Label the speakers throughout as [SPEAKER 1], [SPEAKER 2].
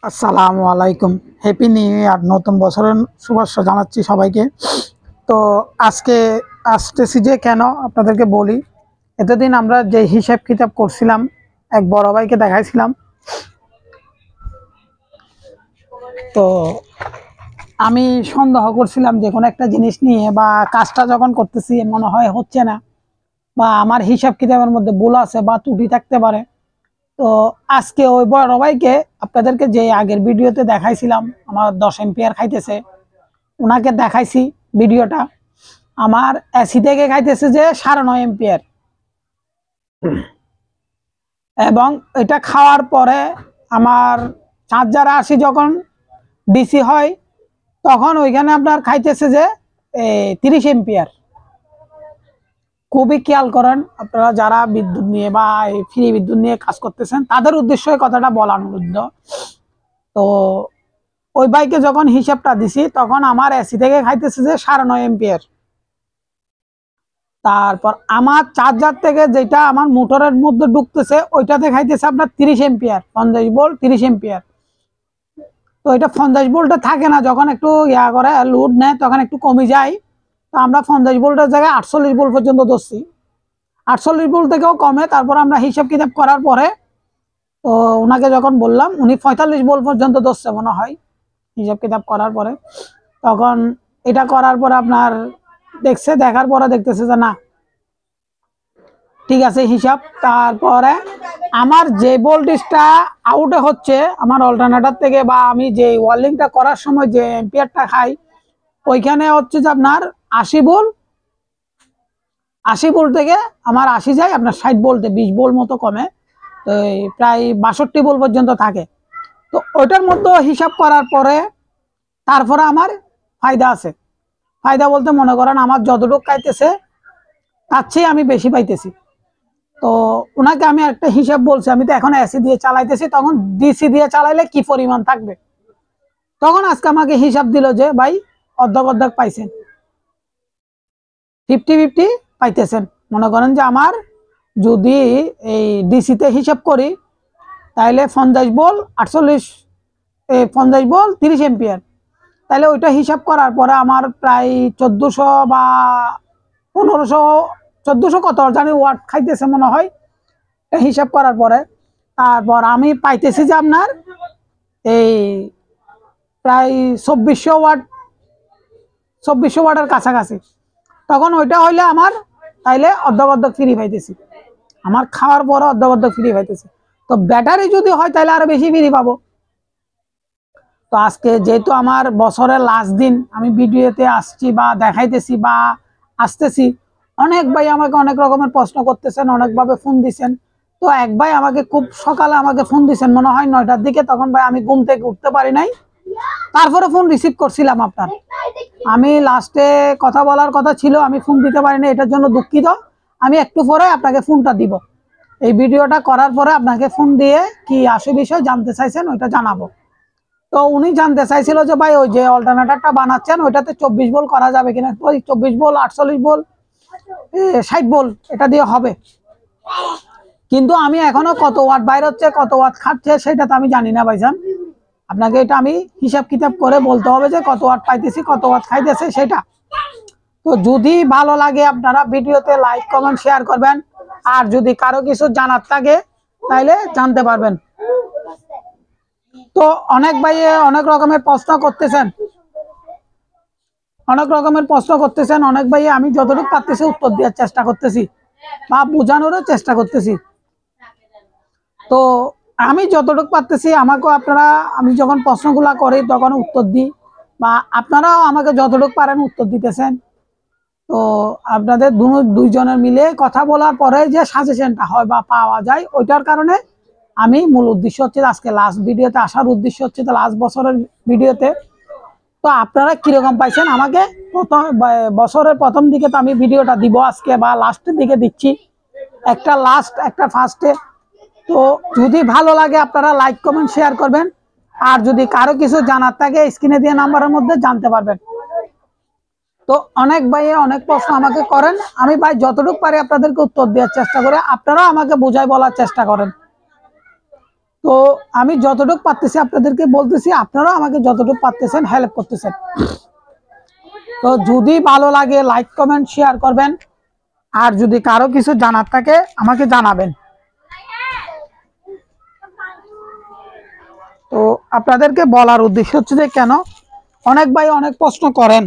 [SPEAKER 1] আসসালামু আলাইকুম। Happy new year, নতুন বছরের শুভেচ্ছা জানাচ্ছি সবাইকে। তো আজকে আসতেছি যে কেন আপনাদেরকে বলি। এতদিন আমরা যে হিসাব কিতাব করছিলাম, এক বড় ভাইকে দেখাইছিলাম। তো আমি সন্দেহ করছিলাম যে কোনো একটা জিনিস নিয়ে বা কাজটা যখন করতেছি মনে হয় হচ্ছে না, বা আমার হিসাব কিতাবের মধ্যে ভুল আছে বা ত্রুটি থাকতে পারে। তো আজকে ওই বড় ভাইকে আপনাদেরকে যে আগের ভিডিওতে দেখাইছিলাম, আমার 10 এম্পিয়ার খাইতেছে, ওনাকে দেখাইছি ভিডিওটা। আমার এসি থেকে খাইতেছে যে 9.5 এম্পিয়ার, এবং এটা খাওয়ার পরে আমার চার্জার আসি যখন ডিসি হয় তখন ওইখানে আপনার খাইতেছে যে 30 এম্পিয়ার। খুবই খেয়াল করেন আপনারা যারা বিদ্যুৎ নিয়ে বা ফ্রি বিদ্যুৎ নিয়ে কাজ করতেছেন, তাদের উদ্দেশ্যে কথাটা বলা অনুরোধ। তো ওই বাইকে যখন হিসাবটা দিছি তখন আমার এসি থেকে খাইতেছে যে 9.5 এম্পিয়ার। তারপর আমার চার্জার থেকে যেটা আমার মোটরের মধ্যে ঢুকতেছে ওইটাতে খাইতেছে আপনার 30 এম্পিয়ার, 50 ভোল্ট 30 এম্পিয়ার। তো এটা 50 ভোল্টে থাকে না, যখন একটু করে লোড নেয় তখন একটু কমে যায়। তো আমরা 50 ভোল্টের জায়গায় 48 ভোল্ট পর্যন্ত ধরছি। 48 ভোল্ট থেকেও কমে। তারপর আমরা হিসাব কিতাব করার পরে তো ওনাকে যখন বললাম, উনি 45 ভোল্ট পর্যন্ত ধরছে মনে হয় হিসাব কিতাব করার পরে। তখন এটা করার পরে আপনার দেখার পরে দেখতেছে যে না, ঠিক আছে হিসাব। তারপরে আমার যে ভোল্টেজটা আউটে হচ্ছে আমার অল্টারনেটর থেকে, বা আমি যে ওয়ার্লিংটা করার সময় যে এম্পিয়ারটা খাই, ওইখানে হচ্ছে যে আপনার 80 ভোল্ট। 80 ভোল্ট থেকে আমার 80 যায় আপনার 60 ভোল্টে, 20 ভোল্ট মতো কমে। তো প্রায় 62 ভোল্ট পর্যন্ত থাকে। তো ওইটার মধ্যে হিসাব করার পরে তারপরে আমার ফায়দা আছে। ফায়দা বলতে মনে করেন আমার যতটুকু খাইতেছে তার চেয়ে আমি বেশি পাইতেছি। তো ওনাকে আমি একটা হিসাব বলছি, আমি তো এখন এসি দিয়ে চালাইতেছি, তখন ডিসি দিয়ে চালাইলে কি পরিমাণ থাকবে। তখন আজকে আমাকে হিসাব দিল যে ভাই অর্ধেক অর্ধেক পাইছেন, 50-50 পাইতেছেন। মনে করেন যে আমার যদি এই ডিসিতে হিসাব করি তাহলে 50 ভোল্ট 48, 50 ভোল্ট 30 এম্পিয়ার, তাহলে ওইটা হিসাব করার পরে আমার প্রায় 1400 বা 1500, 1400 কত জানি ওয়াট খাইতেছে মনে হয় হিসাব করার পরে। তারপর আমি পাইতেছি যে আপনার এই প্রায় 2400 ওয়াট, 2400 ওয়াটের কাছাকাছি। তখন ওইটা হইলে আমার তাইলে অর্ধেক অর্ধেক ফ্রি পাইতেছি, আমার খাওয়ার পরে অর্ধেক অর্ধেক ফ্রি পাইতেছি। তো ব্যাটারি যদি হয় তাহলে আরো বেশি ফ্রি পাবো। তো আজকে যেহেতু আমার বছরের লাস্ট দিন, আমি ভিডিওতে আসছি বা দেখাইতেছি বা আসতেছি, অনেক ভাই আমাকে অনেক রকমের প্রশ্ন করতেছেন, অনেকভাবে ফোন দিচ্ছেন। তো এক ভাই আমাকে খুব সকালে আমাকে ফোন দিচ্ছেন মনে হয় 9টার দিকে, তখন ভাই আমি ঘুম থেকে উঠতে পারি নাই, তারপরে ফোন রিসিভ করছিলাম আপনার। আমি লাস্টে কথা বলার কথা ছিল, আমি ফোন দিতে পারি না, এটার জন্য দুঃখিত। আমি একটু পরে আপনাকে ফোনটা দিব, এই ভিডিওটা করার পরে আপনাকে ফোন দিয়ে কি আসল বিষয় জানতে চাইছেন ওইটা জানাবো। তো উনি জানতে চাইছিল যে ভাই ওই যে অল্টারনেটরটা বানাচ্ছেন ওইটাতে 24 ভোল্ট করা যাবে কিনা। ওই 24 ভোল্ট 48 ভোল্ট 60 ভোল্ট এটা দিয়ে হবে, কিন্তু আমি এখনো কত ওয়াট বাইর হচ্ছে কত ওয়াট খাচ্ছে সেটা তো আমি জানি না ভাইজান। আপনাকে এটা আমি হিসাব কিতাব করে বলতে হবে যে কত ওয়াট পাইতেছি কত ওয়াট খাইতেছে সেটা। তো যদি ভালো লাগে আপনারা ভিডিওতে লাইক কমেন্ট শেয়ার করবেন, আর যদি কারো কিছু জানার থাকে তাইলে জানতে পারবেন। তো অনেক ভাই অনেক রকমের প্রশ্ন করতেছেন, অনেক ভাই আমি যতটুকু পারতেছি উত্তর দেওয়ার চেষ্টা করতেছি বা বোঝানোরও চেষ্টা করতেছি। তো আমি যতটুকু পারতেছি আমাকেও আপনারা, আমি যখন প্রশ্নগুলা করি তখন উত্তর দিই, বা আপনারাও আমাকে যতটুকু পারেন উত্তর দিতেছেন। তো আপনাদের দুইজনের মিলে কথা বলার পরে যে সাজেশনটা হয় বা পাওয়া যায়, ওইটার কারণে আমি মূল উদ্দেশ্য হচ্ছে আজকে লাস্ট ভিডিওতে আসার উদ্দেশ্য হচ্ছে লাস্ট বছরের ভিডিওতে। তো আপনারা কিরকম পাইছেন আমাকে বছরের প্রথম দিকে তো আমি ভিডিওটা দিব আজকে, বা লাস্টের দিকে দিচ্ছি, একটা লাস্ট একটা ফার্স্টে। তো যদি ভালো লাগে আপনারা লাইক কমেন্ট শেয়ার করবেন, আর যদি কারো কিছু জানার থাকে স্ক্রিনে দিয়ে নাম্বারের মধ্যে জানতে পারবেন। তো অনেক ভাই অনেক প্রশ্ন আমাকে করেন, আমি ভাই যতটুকু পারি আপনাদেরকে উত্তর দেওয়ার চেষ্টা করি, আপনারাও আমাকে বোঝাই বলার চেষ্টা করেন। তো আমি যতটুকু পারতেছি আপনাদেরকে বলতেছি, আপনারাও আমাকে যতটুকু পারতেছেন হেল্প করতেছেন। তো যদি ভালো লাগে লাইক কমেন্ট শেয়ার করবেন, আর যদি কারো কিছু জানার থাকে আমাকে জানাবেন। তো আপনাদেরকে বলার উদ্দেশ্য হচ্ছে যে কেন অনেক ভাই অনেক প্রশ্ন করেন,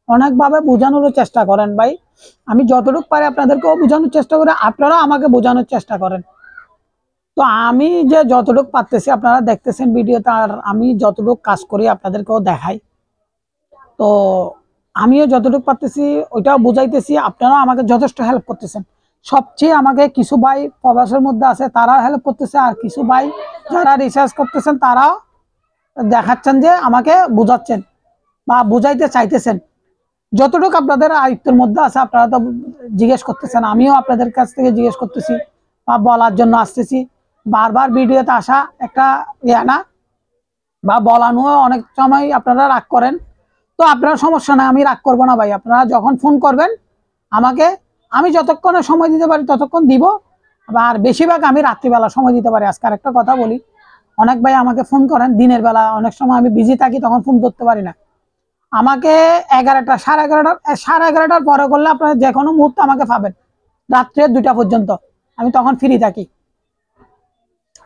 [SPEAKER 1] অনেকভাবে বোঝানোর চেষ্টা করেন ভাই, আমি যতটুকু পারি আপনাদেরকেও বোঝানোর চেষ্টা করি, আপনারাও আমাকে বোঝানোর চেষ্টা করেন। তো আমি যে যতটুকু পারতেছি আপনারা দেখতেছেন ভিডিওতে, আর আমি যতটুকু কাজ করি আপনাদেরকেও দেখাই। তো আমিও যতটুকু পারতেছি ওইটাও বুঝাইতেছি, আপনারাও আমাকে যথেষ্ট হেল্প করতেছেন। সবচেয়ে আমাকে কিছু ভাই প্রবাসের মধ্যে আছে তারাও হেল্প করতেছে, আর কিছু ভাই যারা রিসার্চ করতেছেন তারাও দেখাচ্ছেন যে আমাকে বুঝাচ্ছেন বা বুঝাইতে চাইতেছেন। যতটুকু আপনাদের আয়ত্তের মধ্যে আছে আপনারা তো জিজ্ঞেস করতেছেন, আমিও আপনাদের কাছ থেকে জিজ্ঞেস করতেছি বা বলার জন্য আসতেছি। বারবার ভিডিওতে আসা একটা ইয়া না, বা বলানো অনেক সময় আপনারা রাগ করেন। তো আপনার সমস্যা নাই, আমি রাগ করবো না ভাই। আপনারা যখন ফোন করবেন আমাকে, আমি যতক্ষণে সময় দিতে পারি ততক্ষণ দিব। আর বেশিরভাগ আমি রাত্রিবেলা সময় দিতে পারি। আজকে একটা কথা বলি, অনেক ভাই আমাকে ফোন করেন দিনের বেলা, অনেক সময় আমি বিজি থাকি তখন ফোন করতে পারি না। আমাকে 11টা, সাড়ে 11টার পরে করলে আপনারা যে কোনো মুহূর্তে আমাকে পাবেন, রাত্রে 2টা পর্যন্ত আমি তখন ফ্রি থাকি।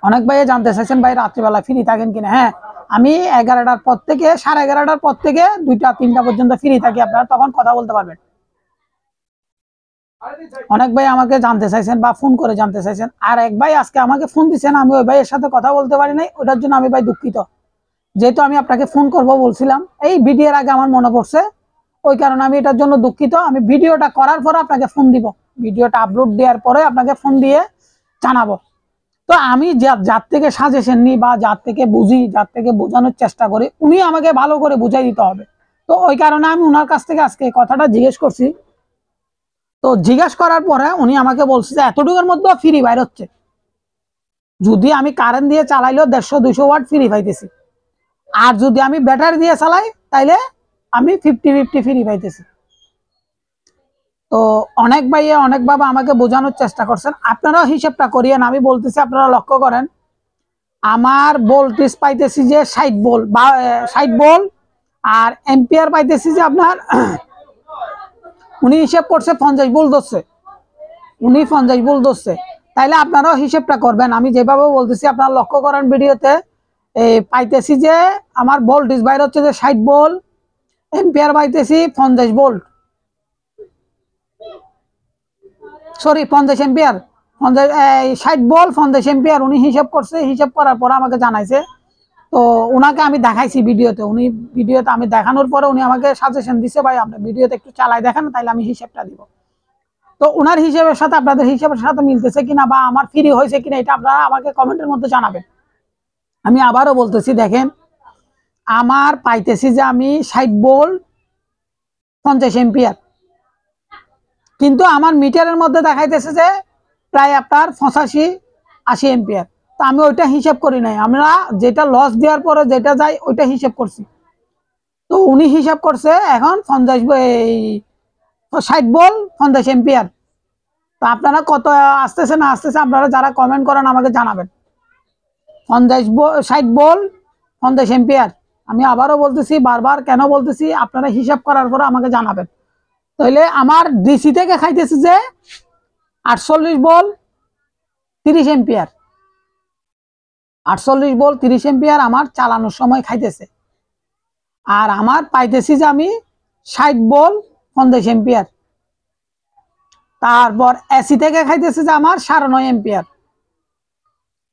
[SPEAKER 1] অনেক ভাই জানতে চাইছেন ভাই রাত্রিবেলা ফ্রি থাকেন কিনা। হ্যাঁ, আমি 11টার পর থেকে, সাড়ে 11টার পর থেকে 2টা 3টা পর্যন্ত ফ্রি থাকি, আপনারা তখন কথা বলতে পারবেন। অনেক ভাই আমাকে জানতে চাইছেন বা ফোন করে জানতে চাইছেন। আর এক ভাই আজকে আমাকে ফোন দিচ্ছেন, আমি ওই ভাইয়ের সাথে কথা বলতে পারি নাই, ওটার জন্য আমি ভাই দুঃখিত। যেহেতু আমি আপনাকে ফোন করব বলছিলাম, এই ভিডিওর আগে আমার মনে পড়ছে, ওই কারণে আমি এটার জন্য দুঃখিত। আমি ভিডিওটা করার পরে আপনাকে ফোন দিব, ভিডিওটা আপলোড দেওয়ার পরে আপনাকে ফোন দিয়ে জানাবো। তো আমি যার থেকে সাজেশন নিই বা যার থেকে বুঝি, যার থেকে বোঝানোর চেষ্টা করি, উনি আমাকে ভালো করে বুঝাই দিতে হবে। তো ওই কারণে আমি ওনার কাছ থেকে আজকে কথাটা জিজ্ঞেস করছি। তো জিজ্ঞেস করার পরে উনি আমাকে বলছে যে এতটুকুর মধ্যে ফ্রি বাইর হচ্ছে, যদি আমি কারেন্ট দিয়ে চালাইলেও 150-200 ওয়াট ফ্রি পাইতেছি, আর যদি আমি ব্যাটারি দিয়ে চালাই তাইলে আমি 50-50 ফ্রি পাইতেছি। তো অনেক ভাইয়ে অনেকভাবে আমাকে বোঝানোর চেষ্টা করছেন, আপনারাও হিসেবটা করিয়েন। আমি বলতেছি আপনারা লক্ষ্য করেন, আমার ভোল্টেজ পাইতেছি যে 60 ভোল্ট বা 60 ভোল্ট, আর এম্পিয়ার পাইতেছি যে আপনার উনি হিসেব করছে 50 ভোল্ট ধরছে, উনি 50 ভোল্ট ধরছে। তাইলে আপনারাও হিসেবটা করবেন, আমি যেভাবে বলতেছি আপনারা লক্ষ্য করেন ভিডিওতে। পাইতেছি যে আমার ভোল্টেজ বাইরে হচ্ছে যে 60 ভোল্ট, এম্পিয়ার পাইতেছি 50 volt, sorry 50 ampere, 60 volt 50 ampere উনি হিসাব করছে। হিসাব করার পর আমাকে জানাইছে। তো ওনাকে আমি দেখাইছি ভিডিওতে, উনি ভিডিওতে আমি দেখানোর পরে উনি আমাকে সাজেশন দিছে, ভাই আপনি ভিডিওতে একটু চালাই দেখান তাইলে আমি হিসাবটা দিব। তো ওনার হিসাবের সাথে আপনাদের হিসাবের সাথে মিলতেছে কিনা বা আমার ফ্রি হয়েছে কিনা এটা আপনারা আমাকে কমেন্টের মধ্যে জানাবেন। আমি আবারও বলতেছি, দেখেন আমার পাইতেছি যে আমি 60 ভোল্ট 50 এম্পিয়ার, কিন্তু আমার মিটারের মধ্যে দেখাইতেছে যে প্রায় আপনার 85-80 এম্পিয়ার। তো আমি ওইটা হিসাব করি নাই, আমরা যেটা লস দেওয়ার পরে যেটা যায় ওইটা হিসাব করছি। তো উনি হিসাব করছে এখন 60 ভোল্ট 50 এম্পিয়ার। তো আপনারা কত আসতেছে না আসতেছে আপনারা যারা কমেন্ট করেন আমাকে জানাবেন। 60 ভোল্ট 50 এম্পিয়ার, আমি আবারও বলতেছি, বারবার কেন বলতেছি, আপনারা হিসাব করার পরে আমাকে জানাবেন। তাহলে আমার ডিসি থেকে খাইতেছে যে 48 ভোল্ট 30 এম্পিয়ার, 48 ভোল্ট 30 এম্পিয়ার আমার চালানোর সময় খাইতেছে। আর আমার পাইতেছি যে আমি 60 ভোল্ট 50 এম্পিয়ার। তারপর এসি থেকে খাইতেছে যে আমার 9.5 এম্পিয়ার,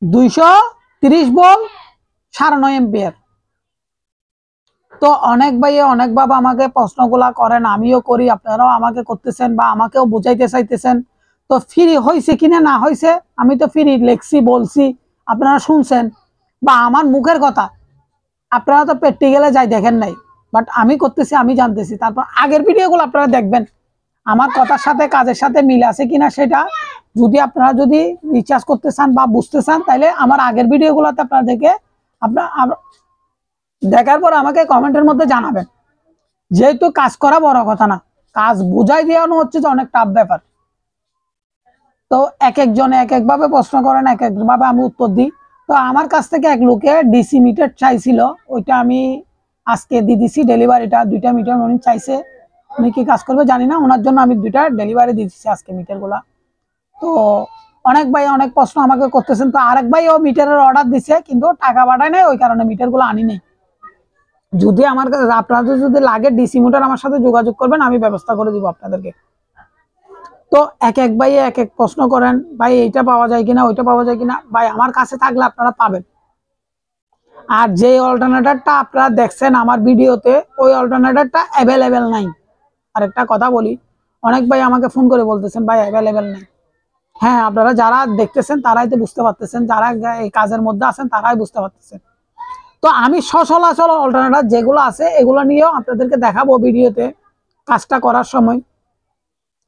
[SPEAKER 1] 230 ভোল্ট 9.5 এম্পিয়ার। তো অনেক ভাই অনেক বাবা আমাকে প্রশ্নগুলা করেন, আমিও করি, আপনারাও আমাকে করতেছেন বা আমাকেও বুঝাইতে চাইতেছেন। তো ফ্রি হয়েছে কিনা না হয়েছে, আমি তো ফ্রি লেখছি বলছি, আপনারা শুনছেন, বা আমার মুখের কথা আপনারা তো প্র্যাকটিক্যালে যাই দেখেন নাই, বাট আমি করতেছি, আমি জানতেছি। তারপর আগের ভিডিওগুলো আপনারা দেখবেন, আমার কথার সাথে কাজের সাথে মিল আছে কিনা সেটা যদি আপনারা যদি রিচার্জ করতে চান বা বুঝতে চান, তাহলে আমার আগের ভিডিওগুলোতে আপনারা দেখে আপনার দেখার পর আমাকে কমেন্টের মধ্যে জানাবেন। যেহেতু কাজ করা বড় কথা না, কাজ বুঝাই দেওয়ানো হচ্ছে যে অনেক টাফ ব্যাপার। তো এক একজনে এক একভাবে প্রশ্ন করেন, এক একভাবে আমি উত্তর দিই। তো আমার কাছ থেকে এক লোকে ডিসি মিটার চাইছিল, ওইটা আমি আজকে দিয়ে দিছি ডেলিভারিটা। 2টা মিটার উনি চাইছে, উনি কি কাজ করবে জানি না, ওনার জন্য আমি 2টা ডেলিভারি দিয়ে দিচ্ছি আজকে মিটারগুলা। তো অনেক ভাই অনেক প্রশ্ন আমাকে করতেছেন, তো আরেক ভাই ও মিটারের অর্ডার দিছে কিন্তু টাকা পাঠায় নাই, ওই কারণে মিটারগুলো আনি নাই। যদি আমার কাছে আপনাদের যদি লাগে ডিসি মিটার আমার সাথে যোগাযোগ করবেন, আমি ব্যবস্থা করে দিব আপনাদেরকে। তো এক এক ভাই এক এক প্রশ্ন করেন, ভাই এইটা পাওয়া যায় কিনা, ওইটা পাওয়া যায় কিনা। ভাই আমার কাছে থাকলে আপনারা পাবেন। আর যে অল্টারনেটরটা আপনারা দেখছেন আমার ভিডিওতে, ওই অল্টারনেটরটা অ্যাভেলেবেল নাই। আরেকটা কথা বলি, অনেক ভাই আমাকে ফোন করে বলতেছেন ভাই অ্যাভেলেবেল নেই। হ্যাঁ, আপনারা যারা দেখতেছেন তারাই তো বুঝতে পারতেছেন, যারা এই কাজের মধ্যে আছেন তারাই বুঝতে পারতেছেন। তো আমি সচরাচর অল্টারনেটর যেগুলো আছে এগুলো নিয়েও আপনাদেরকে দেখাবো ভিডিওতে কাজটা করার সময়।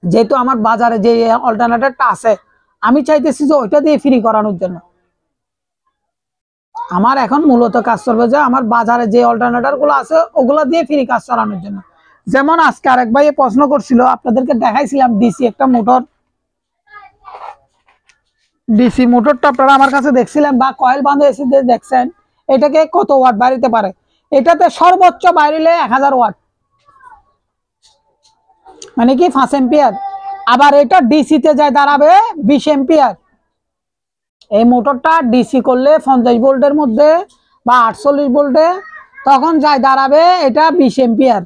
[SPEAKER 1] যেহেতু আমার বাজারে যে অল্টারনেটরটা আছে, আমি চাইতেছি যে ওইটা দিয়ে ফ্রি করানোর জন্য। আমার এখন মূলত কাজ চলবে যে আমার বাজারে যে অল্টারনেটর গুলো আছে ওগুলো দিয়ে ফ্রি কাজ চালানোর জন্য। যেমন আজকে আরেক ভাই প্রশ্ন করছিল, আপনাদেরকে দেখাইছিলাম ডিসি একটা মোটর, ডিসি মোটরটা আপনারা আমার কাছে দেখছিলেন বা কয়েল বাঁধে এসে দেখছেন, এটাকে কত ওয়াট বাড়িতে পারে। এটাতে সর্বোচ্চ বাড়িলে 1000 ওয়াট, মানে কি 5 এম্পিয়ার। আবার এটা ডিসিতে যায় দাঁড়াবে 20 এম্পিয়ার। এই মোটরটা ডিসি করলে 50 ভোল্টের মধ্যে বা 48 ভোল্টে, তখন যায় দাঁড়াবে এটা 20 এম্পিয়ার।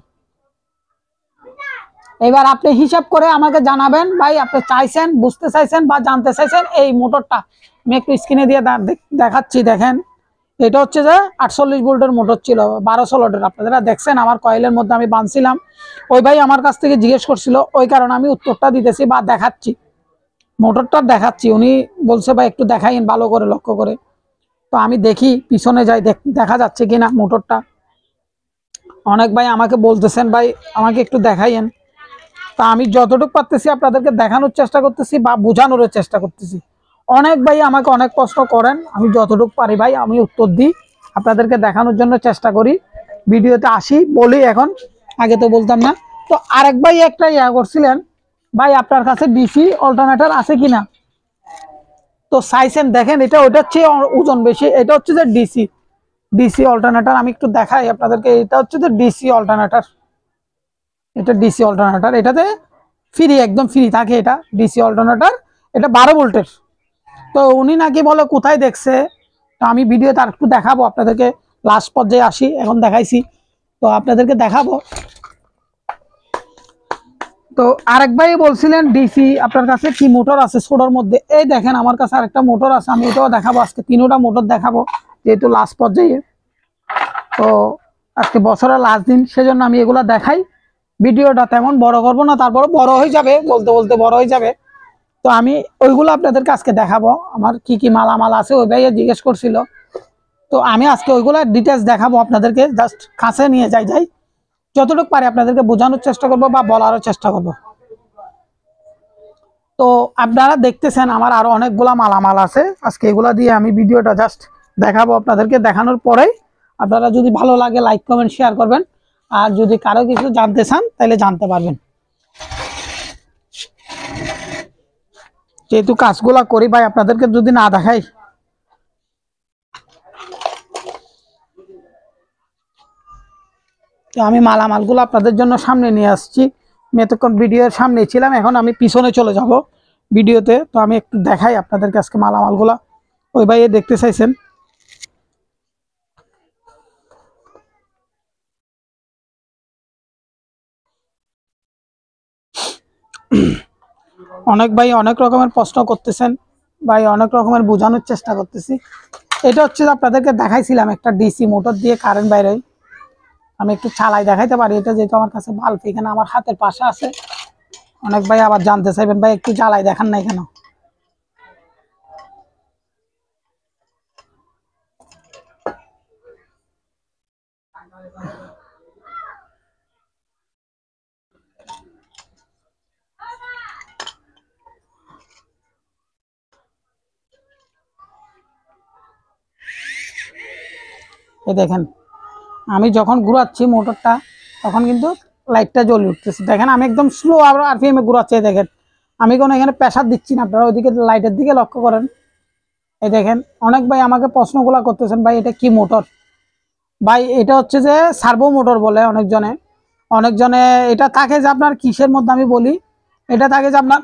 [SPEAKER 1] এবার আপনি হিসাব করে আমাকে জানাবেন ভাই আপনি চাইছেন, বুঝতে চাইছেন বা জানতে চাইছেন এই মোটরটা। আমি একটু স্ক্রিনে দিয়ে দেখাচ্ছি, দেখেন এটা হচ্ছে যে 48 ভোল্টের মোটর ছিল 1200 লোডের। আপনারা দেখছেন আমার কয়েলের মধ্যে আমি বাঁধছিলাম, ওই ভাই আমার কাছ থেকে জিজ্ঞেস করছিল, ওই কারণে আমি উত্তরটা দিতেছি বা দেখাচ্ছি, মোটরটা দেখাচ্ছি। উনি বলছে ভাই একটু দেখাইন ভালো করে লক্ষ্য করে। তো আমি দেখি পিছনে যাই, দেখা যাচ্ছে কিনা মোটরটা। অনেক ভাই আমাকে বলতেছেন ভাই আমাকে একটু দেখাইন। তা আমি যতটুকু পারতেছি আপনাদেরকে দেখানোর চেষ্টা করতেছি বা বোঝানোর চেষ্টা করতেছি। অনেক ভাই আমাকে অনেক প্রশ্ন করেন, আমি যতটুকু পারি ভাই আমি উত্তর দিই, আপনাদেরকে দেখানোর জন্য চেষ্টা করি। ভিডিওতে আসি বলি এখন, আগে তো বলতাম না। তো আরেক ভাই একটা ইয়া করছিলেন, ভাই আপনার কাছে ডিসি অল্টারনেটর আছে কিনা। তো চাইছেন দেখেন, এটা ওইটার চেয়ে ওজন বেশি, এটা হচ্ছে যে ডিসি ডিসি অল্টারনেটর। আমি একটু দেখাই আপনাদেরকে, এটা হচ্ছে যে ডিসি অল্টারনেটর, এটা ডিসি অল্টারনেটর, এটাতে ফ্রি একদম ফ্রি থাকে। এটা ডিসি অল্টারনেটর, এটা 12 ভোল্টের। তো উনি নাকি বলে কোথায় দেখছে, তো আমি ভিডিও তার একটু দেখাবো আপনাদেরকে। লাস্ট পর্যায়ে আসি, এখন দেখাইছি তো আপনাদেরকে দেখাবো। তো আরেক ভাই বলছিলেন ডিসি আপনার কাছে কি মোটর আছে ছোটর মধ্যে। এই দেখেন আমার কাছে আরেকটা মোটর আছে, আমি এটাও দেখাবো আজকে। 3টা মোটর দেখাবো যেহেতু লাস্ট পর্যায়ে। তো আজকে বছরের লাস্ট দিন, সেজন্য আমি এগুলা দেখাই। ভিডিওটা তেমন বড় করবো না, তারপরে বড় হয়ে যাবে, বলতে বলতে বড় হয়ে যাবে। তো আমি ওইগুলো আপনাদেরকে আজকে দেখাবো, আমার কি কি মালামাল আছে ওই ভাইয়া জিজ্ঞেস করছিল। তো আমি আজকে ওইগুলা ডিটেলস দেখাবো আপনাদেরকে, জাস্ট কাছে নিয়ে যাই যতটুকু পারে আপনাদেরকে বোঝানোর চেষ্টা করব বা বলারও চেষ্টা করব। তো আপনারা দেখতেছেন আমার আরো অনেকগুলা মালামাল আছে, আজকে এগুলা দিয়ে আমি ভিডিওটা জাস্ট দেখাবো আপনাদেরকে। দেখানোর পরেই আপনারা যদি ভালো লাগে লাইক কমেন্ট শেয়ার করবেন, আর যদি কারো কিছু জানতে চান তাহলে জানতে পারবেন। যেহেতু কাজগুলা করি ভাই আপনাদেরকে যদি না দেখাই, আমি মালামালগুলো আপনাদের জন্য সামনে নিয়ে আসছি। আমি এতক্ষণ ভিডিওর সামনে ছিলাম, এখন আমি পিছনে চলে যাব ভিডিওতে। তো আমি একটু দেখাই আপনাদেরকে আজকে মালামালগুলা, ওই ভাই দেখতে চাইছেন। অনেক ভাই অনেক রকমের প্রশ্ন করতেছেন, ভাই অনেক রকমের বোঝানোর চেষ্টা করতেছি। এটা হচ্ছে আপনাদেরকে দেখাইছিলাম একটা ডিসি মোটর দিয়ে কারেন্ট বাইরে। আমি একটু চালাই দেখাইতে পারি, এটা যেহেতু আমার কাছে বাল্ব এখানে আমার হাতের পাশে আছে। অনেক ভাই আবার জানতে চাইবেন ভাই একটু চালাই দেখান নাই কেন। এই দেখেন আমি যখন ঘুরাচ্ছি মোটরটা তখন কিন্তু লাইটটা জ্বলে উঠতেছে। দেখেন আমি একদম স্লো আরপিএম এ ঘুরাচ্ছি। দেখেন আমি কোনো এখানে প্রেসার দিচ্ছি না, আপনারা ওইদিকে লাইটের দিকে লক্ষ্য করেন। এই দেখেন অনেক ভাই আমাকে প্রশ্নগুলা করতেছেন, ভাই এটা কি মোটর? ভাই এটা হচ্ছে যে সার্ভো মোটর বলে অনেকজনে। অনেকজনে এটা থাকে যে আপনার কিসের মধ্যে আমি বলি, এটা থাকে যে আপনার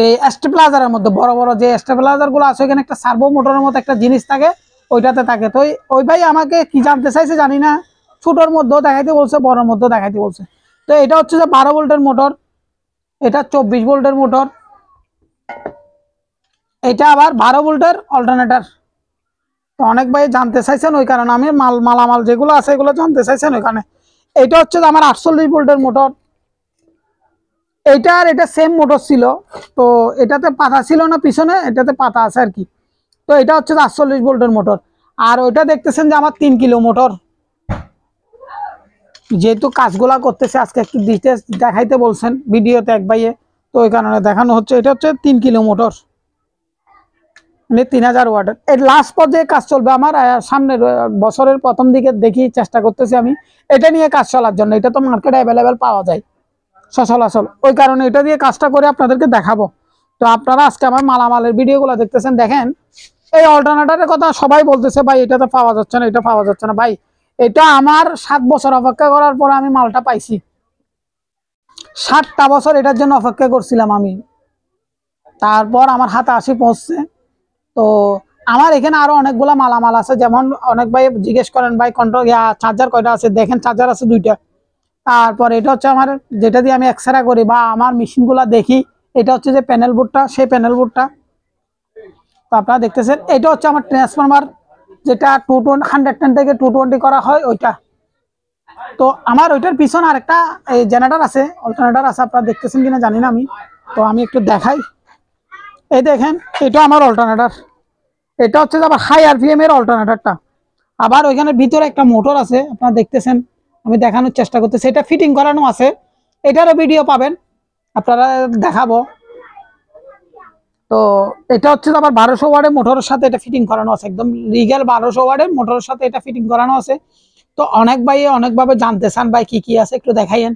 [SPEAKER 1] এই স্টেবিলাইজারের মধ্যে, বড় বড় যে স্টেবিলাইজার গুলো আছে ওইখানে একটা সার্ভো মোটরের মতো একটা জিনিস থাকে, ওইটাতে থাকে। তো ওই ভাই আমাকে কি জানতে চাইছে জানি না, ছোটোর মধ্যেও দেখাইতে বলছে, বড়োর মধ্যেও দেখাইতে বলছে। তো এটা হচ্ছে যে 12 ভোল্টের মোটর, এটা 24 ভোল্টের মোটর, এটা আবার 12 ভোল্টের অল্টারনেটর। তো অনেক ভাই জানতে চাইছেন, ওই কারণে আমি মালামাল যেগুলো আছে এগুলো জানতে চাইছেন ওইখানে। এটা হচ্ছে যে আমার 48 ভোল্টের মোটর, এইটা আর এটা সেম মোটর ছিল। তো এটাতে পাতা ছিল না পিছনে, এটাতে পাতা আছে আর কি। তো এটা হচ্ছে 48 ভোল্টের মোটর। আর ওইটা দেখতেছেন যে আমার 3 কিলো মোটর, যেহেতু কাজগুলা করতেছে আজকে একটু ডিটেলস দেখাইতে বলছেন ভিডিওতে এক ভাইয়ে, তো ওই কারণে দেখানো হচ্ছে। এটা হচ্ছে 3 কিলো মোটর, মানে 3000 ওয়াটের। এই লাস্ট পর্যায়ে কাজ চলবে আমার সামনের বছরের প্রথম দিকে, দেখি চেষ্টা করতেছি আমি এটা নিয়ে কাজ চলার জন্য। এটা তো মার্কেটে অ্যাভেলেবেল পাওয়া যায় সচরাচর, ওই কারণে এটা দিয়ে কাজটা করে আপনাদেরকে দেখাবো। তো আপনারা আজকে আমার মালামালের ভিডিওগুলো দেখতেছেন। দেখেন এই অল্টারনেটরের কথা সবাই বলতেছে, ভাই এটা তো পাওয়া যাচ্ছে না, এটা পাওয়া যাচ্ছে না। ভাই এটা আমার 7 বছর অপেক্ষা করার পর আমি মালটা পাইছি। 7টা বছর এটার জন্য অপেক্ষা করছিলাম আমি, তারপর আমার হাতে আসি পৌঁছছে। তো আমার এখানে আরো অনেকগুলা মালামাল আছে, যেমন অনেক ভাই জিজ্ঞেস করেন ভাই কন্ট্রোল চার্জার কয়টা আছে, দেখেন চার্জার আছে 2টা। তারপর এটা হচ্ছে আমার যেটা দিয়ে আমি এক্সরে করি বা আমার মেশিনগুলা দেখি, এটা হচ্ছে যে প্যানেল বোর্ডটা, সেই প্যানেল বোর্ডটা। তো আপনারা দেখতেছেন এটা হচ্ছে আমার ট্রান্সফরমার, যেটা 110 থেকে 220 করা হয় ওইটা। তো আমার ওইটার পিছনে আরেকটা এই জেনারেটর আছে, অল্টারনেটর আছে, আপনারা দেখতেছেন কিনা জানি না আমি। তো আমি একটু দেখাই, এই দেখেন এটা আমার অল্টারনেটর, এটা হচ্ছে আবার হাই আরপিএম এর অল্টারনেটরটা। আবার ওইখানে ভিতরে একটা মোটর আছে, আপনারা দেখতেছেন, আমি দেখানোর চেষ্টা করতেছি। এটা ফিটিং করানো আছে, এটারও ভিডিও পাবেন, আপনারা দেখাবো। তো এটা হচ্ছে আবার 1200 ওয়াটের মোটরের সাথে এটা ফিটিং করানো আছে, একদম লিগ্যাল 1200 ওয়াটের মোটরের সাথে এটা ফিটিং করানো আছে। তো অনেক ভাই অনেকভাবে জানতে চান ভাই কি কি আছে একটু দেখাইয়েন।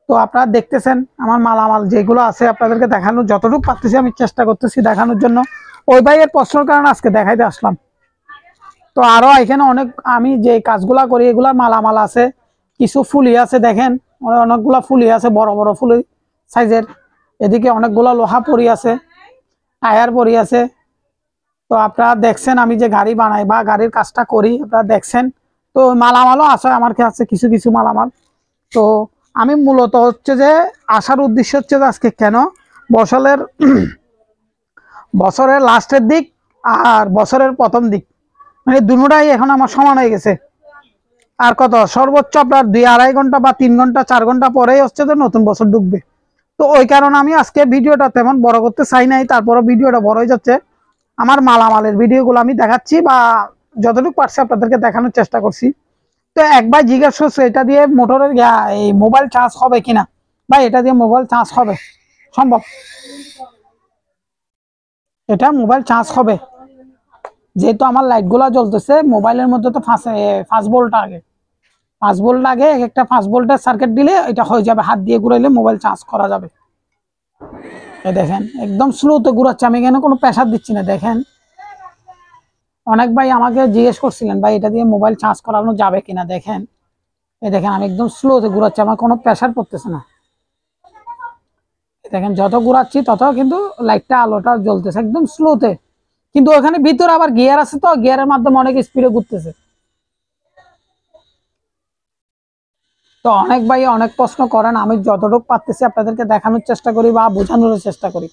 [SPEAKER 1] তো আপনারা দেখতেছেন আমার মালামাল যেগুলো আছে আপনাদেরকে দেখানোর যতটুকু পারতেছি আমি চেষ্টা করতেছি দেখানোর জন্য। ওই ভাইয়ের প্রশ্নের কারণে আজকে দেখাইতে আসলাম। তো আরো এখানে অনেক আমি যে কাজগুলা করি এগুলা মালামাল আছে, কিছু ফুলি আছে, দেখেন অনেকগুলা ফুলি আছে, বড় বড় ফুলি সাইজের। এদিকে অনেকগুলা লোহা পড়ি আছে, টায়ার পড়ি আছে। তো আপনারা দেখছেন আমি যে গাড়ি বানাই বা গাড়ির কাজটা করি, আপনারা দেখছেন। তো মালামালও আছে আমার কাছে, কিছু কিছু মালামাল। তো আমি মূলত হচ্ছে যে আসার উদ্দেশ্য হচ্ছে যে আজকে কেন বছরের বছরের লাস্টের দিক আর বছরের প্রথম দিক, মানে দুটোটাই এখন আমার সমান হয়ে গেছে। আর কত সর্বোচ্চ আপনার 2-2.5 ঘন্টা বা 3 ঘন্টা 4 ঘন্টা পরেই হচ্ছে যে নতুন বছর ঢুকবে। তো ওই কারণে আমি আজকে ভিডিওটা তেমন বড় করতে চাই নাই, তারপরও ভিডিওটা বড় হয়ে যাচ্ছে। আমার মালামালের ভিডিওগুলো আমি দেখাচ্ছি বা যতটুকু পারছি আপনাদেরকে দেখানোর চেষ্টা করছি। তো একবার জিজ্ঞাসা করছে এটা দিয়ে মোটরের এই মোবাইল চার্জ হবে কিনা। ভাই এটা দিয়ে মোবাইল চার্জ হবে, সম্ভব, এটা মোবাইল চার্জ হবে। যেহেতু আমার লাইটগুলো জ্বলতেছে, মোবাইলের মধ্যে তো 5 ভোল্ট আগে, 5 ভোল্ট আগে, এক একটা 5 ভোল্টের সার্কিট দিলে এটা হয়ে যাবে, হাত দিয়ে ঘুরাইলে মোবাইল চার্জ করা যাবে। এই দেখেন একদম স্লোতে ঘুরাচ্ছে, আমি এখানে কোনো প্রেসার দিচ্ছি না। দেখেন অনেক ভাই আমাকে জিজ্ঞেস করছিলেন ভাই এটা দিয়ে মোবাইল চার্জ করানো যাবে কিনা। দেখেন এই দেখেন আমি একদম স্লোতে ঘুরাচ্ছি, আমার কোনো প্রেসার পড়তেছে না। দেখেন যত ঘুরাচ্ছি তত কিন্তু লাইটটা আলোটা জ্বলতেছে একদম স্লোতে। কিন্তু ওখানে ভিতরে আবার গিয়ার আছে, তো গিয়ারের মাধ্যমে অনেক স্পিডে ঘুরতেছে। তো অনেক ভাই অনেক প্রশ্ন করেন, আমি যতটুকু পারতেছি আপনাদেরকে দেখানোর চেষ্টা করি বা বোঝানোর চেষ্টা করি।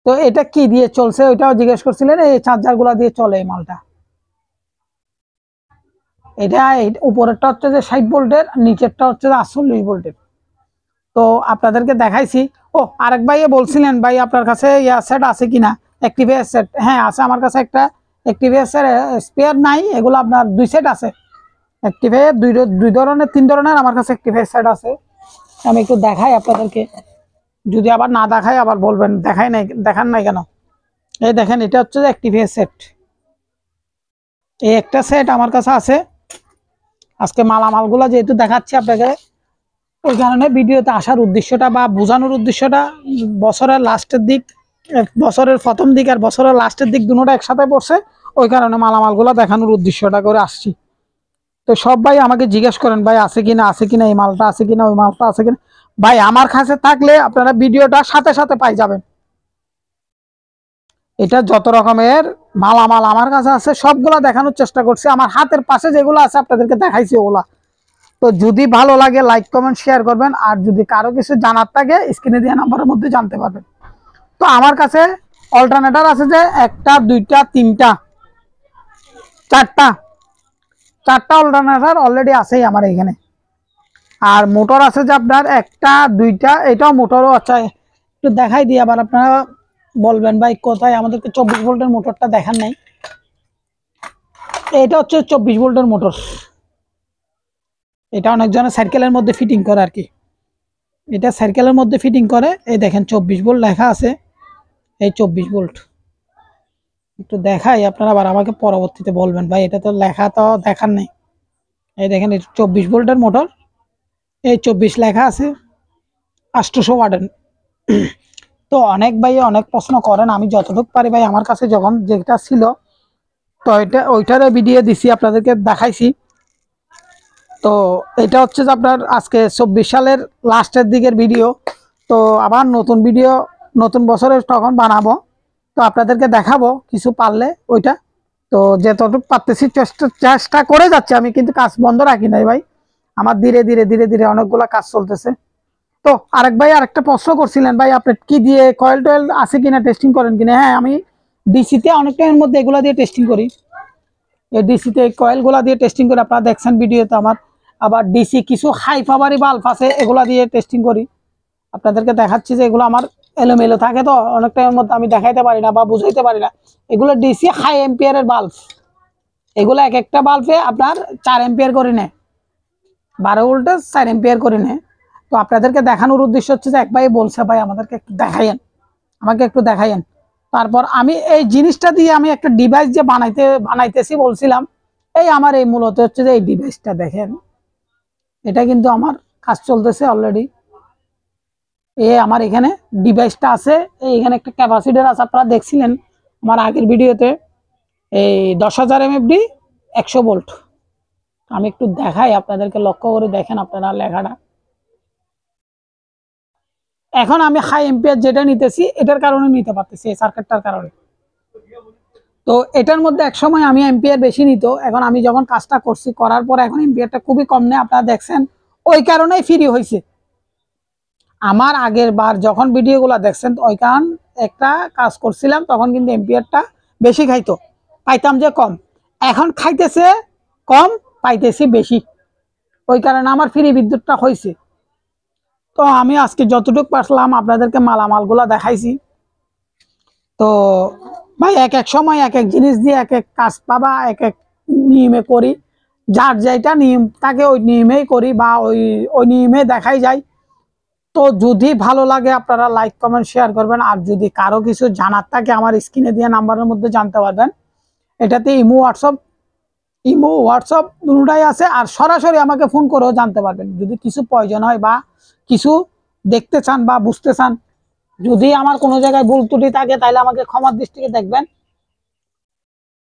[SPEAKER 1] তো এটা কি দিয়ে চলছে ওইটাও জিজ্ঞেস করছিলেন, এই চার্জার গুলা দিয়ে চলে এই মালটা। এটা উপরেরটা হচ্ছে যে 60 ভোল্টের, নিচেরটা হচ্ছে যে 48 ভোল্টের। তো আপনাদেরকে দেখাইছি। ও আরেক ভাইয়ে বলছিলেন ভাই আপনার কাছে ইয়া সেট আছে কিনা, অ্যাক্টিভেয়ার সেট। হ্যাঁ আছে আমার কাছে একটা অ্যাক্টিভেয়ার সেট, স্পেয়ার নাই, এগুলো আপনার 2 সেট আছে। অ্যাক্টিভেয়ার দুই ধরনের 3 ধরনের আমার কাছে অ্যাক্টিভেয়ার সেট আছে। আমি একটু দেখাই আপনাদেরকে, যদি আবার না দেখাই আবার বলবেন দেখাই নাই, দেখান নাই কেন। এই দেখেন এটা হচ্ছে যে অ্যাক্টিভেয়ার সেট, এই একটা সেট আমার কাছে আছে। আজকে মালামালগুলো যেহেতু দেখাচ্ছি আপনাকে, ওই কারণে ভিডিওতে আসার উদ্দেশ্যটা বা বোঝানোর উদ্দেশ্যটা বছরের লাস্টের দিক বছরের প্রথম দিক আর বছরের লাস্টের দিক দুটোটা একসাথে পড়ছে, ওই কারণে মালামালগুলো দেখানোর উদ্দেশ্যটা করে আসছি। তো সব ভাই আমাকে জিজ্ঞেস করেন ভাই আছে কিনা, আছে কিনা, এই মালটা আছে কিনা, ওই মালটা আছে কিনা। ভাই আমার কাছে থাকলে আপনারা ভিডিওটা সাথে সাথে পাই যাবেন। এটা যত রকমের মালামাল আমার কাছে আছে সবগুলা দেখানোর চেষ্টা করছি। আমার হাতের পাশে যেগুলো আছে আপনাদেরকে দেখাইছি ওগুলা। তো যদি ভালো লাগে লাইক কমেন্ট শেয়ার করবেন, আর যদি কারো কিছু জানার থাকে স্ক্রিনে দেওয়া নাম্বারের মধ্যে জানতে পারবেন। তো আমার কাছে অল্টারনেটর আছে যে একটা, দুইটা, তিনটা, চারটা অল্টারনেটর অলরেডি আছেই আমার এখানে। আর মোটর আছে যে আপনার একটা, দুইটা, এটাও মোটরও আছে। একটু দেখাই দিই, আবার আপনারা বলবেন ভাই কোথায় আমাদেরকে 24 ভোল্টের মোটরটা দেখান নাই। এটা হচ্ছে 24 ভোল্টের মোটর। এটা অনেকজনের সার্কেলের মধ্যে ফিটিং করে আর কি। এটা সার্কেলের মধ্যে ফিটিং করে। এই দেখেন 24 ভোল্ট লেখা আছে, এই 24 ভোল্ট। একটু দেখাই, আপনারা আবার আমাকে পরবর্তীতে বলবেন ভাই এটা তো লেখা তো দেখার নেই। এই দেখেন 24 ভোল্টের মোটর, এই 24 লেখা আছে, 800 ওয়াটের। তো অনেক ভাই অনেক প্রশ্ন করেন, আমি যতটুকু পারি ভাই আমার কাছে যখন যেটা ছিল তো ওইটারে ভিডিও দিছি, আপনাদেরকে দেখাইছি। তো এটা হচ্ছে যে আপনার আজকে 24 সালের লাস্টের দিকের ভিডিও। তো আবার নতুন ভিডিও নতুন বছরে তখন বানাবো, তো আপনাদেরকে দেখাবো কিছু পারলে ওইটা। তো যতটুকু পারতেছি চেষ্টা করে যাচ্ছে আমি, কিন্তু কাজ বন্ধ রাখি নাই ভাই। আমার ধীরে ধীরে ধীরে ধীরে অনেকগুলা কাজ চলতেছে। তো আরেক ভাই আরেকটা প্রশ্ন করছিলেন ভাই আপনি কি দিয়ে কয়েল টয়েল আছে কিনা, টেস্টিং করেন কিনা। হ্যাঁ, আমি ডিসিতে অনেক টাইমের মধ্যে এগুলা দিয়ে টেস্টিং করি। এই ডিসিতে কয়েলগুলা দিয়ে টেস্টিং করি, আপনারা দেখছেন ভিডিওতে আমার। আবার ডিসি কিছু হাই পাওয়ারি বাল্ব আছে, এগুলা দিয়ে টেস্টিং করি। আপনাদেরকে দেখাচ্ছি যে এগুলো আমার এলোমেলো থাকে, তো অনেক টাইমের মধ্যে আমি দেখাইতে পারি না বা বুঝাইতে পারি না। এগুলো ডিসি হাই এম্পিয়ারের বাল্ব, এগুলো এক একটা বাল্বে আপনার 4 এম্পিয়ার করে নেয়, 12 ভোল্টেজ 4 এম্পিয়ার করে নেয়। তো আপনাদেরকে দেখানোর উদ্দেশ্য হচ্ছে যে এক ভাই বলছে ভাই আমাদেরকে একটু দেখাইয়েন, আমাকে একটু দেখাইয়েন। তারপর আমি এই জিনিসটা দিয়ে আমি একটা ডিভাইস যে বানাইতেছি বলছিলাম, এই আমার এই মূলত হচ্ছে যে এই ডিভাইসটা দেখেন, এটা কিন্তু আমার কাজ চলতেছে অলরেডি। আমার এখানে ডিভাইসটা আছে, এখানে একটা ক্যাপাসিটর আছে, আপনারা দেখছিলেন আমার আগের ভিডিওতে, এই 10,000 mfd 100 ভোল্ট। আমি একটু দেখাই আপনাদেরকে, লক্ষ্য করে দেখেন আপনারা লেখাটা। এখন আমি হাই এম্পিয়ার যেটা নিতেছি এটার কারণে নিতে পারতেছি, এই সার্কিটটার কারণে। তো এটার মধ্যে এক সময় আমি এম্পিয়ার বেশি নিত, এখন আমি যখন কাজটা করছি করার পর এখন এম্পিয়ারটা খুবই কম নেই, আপনারা দেখছেন। ওই কারণেই ফ্রি হয়েছে। আমার আগের বার যখন ভিডিওগুলো দেখছেন ওই কারণ একটা কাজ করছিলাম তখন কিন্তু এম্পিয়ারটা বেশি খাইতো, পাইতাম যে কম। এখন খাইতেছে কম, পাইতেছি বেশি, ওই কারণে আমার ফ্রি বিদ্যুৎটা হয়েছে। তো আমি আজকে যতটুকু পারলাম আপনাদেরকে মালামালগুলো দেখাইছি। তো ভাই এক এক সময় এক এক জিনিস দিয়ে এক এক কাজ পাবা, এক এক নিয়মে করি। যার যেটা নিয়ম তাকে ওই নিয়মেই করি বা ওই নিয়মে দেখাই যায়। তো যদি ভালো লাগে আপনারা লাইক কমেন্ট শেয়ার করবেন। আর যদি কারো কিছু জানার থাকে আমার স্ক্রিনে দেওয়া নাম্বারের মধ্যে জানতে পারবেন। এটাতে ইমো হোয়াটসঅ্যাপ দুটাই আছে, আর সরাসরি আমাকে ফোন করেও জানতে পারবেন যদি কিছু প্রয়োজন হয় বা কিছু দেখতে চান বা বুঝতে চান। যদি আমার কোনো জায়গায় ভুল ত্রুটি থাকে তাহলে আমাকে ক্ষমার দৃষ্টিতে দেখবেন।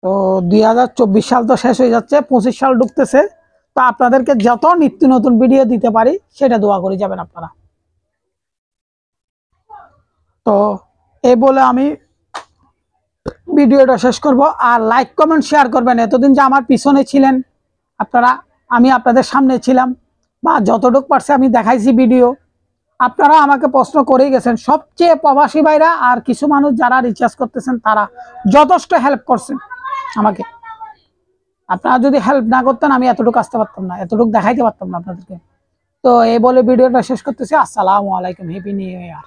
[SPEAKER 1] তো 2024 সাল তো শেষ হয়ে যাচ্ছে, 25 সাল ঢুকতেছে। তো আপনাদেরকে যত নিত্য নতুন ভিডিও দিতে পারি সেটা দোয়া করে যাবেন আপনারা। তো এই বলে আমি ভিডিওটা শেষ করব। আর লাইক কমেন্ট শেয়ার করবেন। এতদিন যে আমার পিছনে ছিলেন আপনারা, আমি আপনাদের সামনে ছিলাম বা যতটুকু পারছে আমি দেখাইছি ভিডিও, আপনারা আমাকে প্রশ্ন করেই গেছেন। সবচেয়ে প্রবাসী ভাইরা আর কিছু মানুষ যারা রিচার্জ করতেছেন তারা যথেষ্ট হেল্প করছেন আমাকে। আপনারা যদি হেল্প না করতেন আমি এতটুকু আসতে পারতাম না, এতটুকু দেখাইতে পারতাম না আপনাদেরকে। তো এই বলে ভিডিওটা শেষ করতেছি। আসসালামু আলাইকুম, হ্যাপি নিউ ইয়ার।